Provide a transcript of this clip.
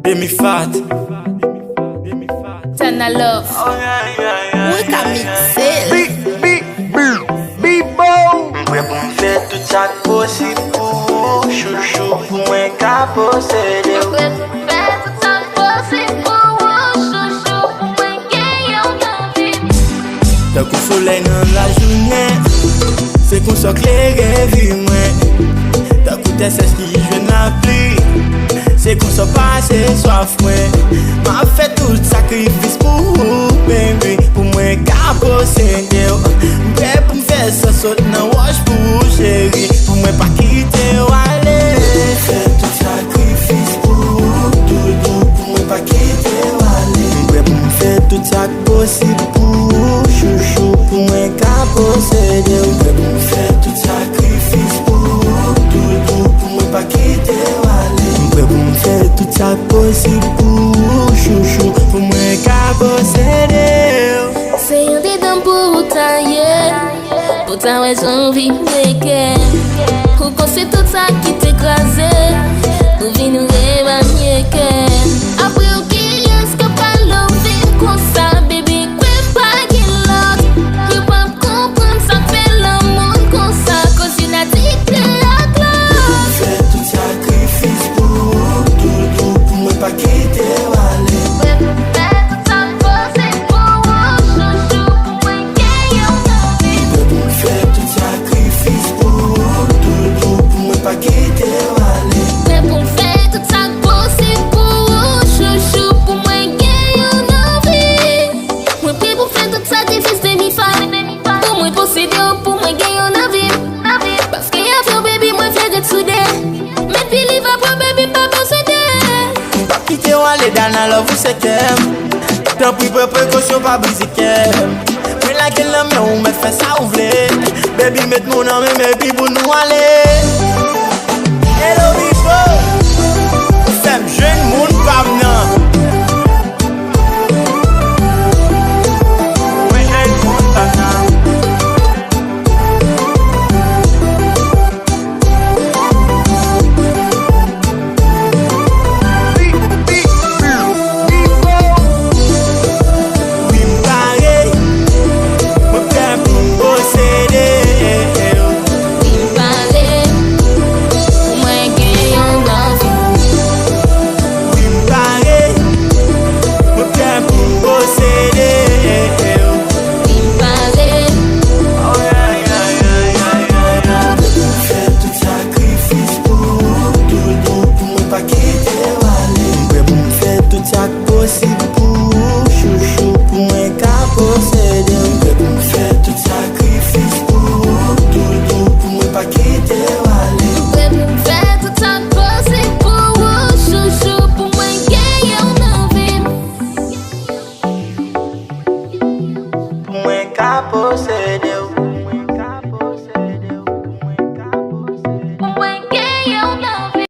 Demi Fat. Tana Love. Oui, ka mixer. Mwen pou m'fè tout sa posib pou chouchou pou mwen ka posede ou. Mwen pou fè tout sa posib pou chouchou pou mwen gen yon anvi. Tan kou soleil nan la jounen, se kon so klere vi mwen. Tan kou te ses ki jwen la pli, se kon so pase soif mwen. Ma fè tout sakrifis pou baby, pou mwen ka posede ou. Mwen pou m'fè sa sot nan wash pou chéri, pou mwen pa kite ou ale. Mwen fè tout sakrifis pou doudou, pou mwen pa kite ou ale. Mwen pou m'fè tout sak posib pou chouchou, pou mwen ka posede ou. Mwen pou m'fè tout sakrifis pou doudou, pou mwen pa kite ou ale. Mwen pou m'fè tout sak posib pou chouchou, pou mwen ka posede ou. Se yon de dan pou taye, pou ta wè janvi mweke. Ou kon se tout sa ki te krasè, pou vi nou reba myeke. Apre ou ki yon ska pa love kon sa, baby kwen pa gen lot. Yo pa kompren sa fe l'amon kon sa, cause you not addicted ak love. Fè tout sakrifis pou doudou, pou mwen pa kite ou ale. Mwen pou fè tout sa posib pou chouchou, pou mwen gen yon anvi. Mwen pou fè tout sakrifis pou doudou, pou mwen pa kite ou ale. Mwen pou fè tout sa posib pou chouchou, pou mwen gen yon anvi. Mwen pri pou fè tout sakrifis de mi fa, pou mwen posede ou pou mwen gen yon anvi. Paske yon fyo baby mwen fè get soude, men believe apwa baby pa posede. Mwen pa kite ou ale dan la love ou se kem, tan pri pe prekosyon pa brizi kem. Mwen la gen lèm yon mwen fè sa ou vle, baby met moun an men pi pou nou ale. Hello people, fèm jwen moun pam nan. Mwen jwen moun pam nan. Oui m'pare, mwen pren pou m'posede ou. Mwen pale, pou mwen gen yon anvi. Oui m'pare, mwen pren pou m'posede ou. Mwen pale, Mwen pou fè tout sakrifis pou doudou, pou mwen pa kite ou ale. Mwen pou fè tout sak posib pou chouchou, pou mwen ka posede ou. Mwen pou fè tout sakrifis pou doudou, pou mwen pa kite ou ale. mwen pou fè tout sa posib pou chouchou, pou mwen gen yon anvi. Pou mwen ka posede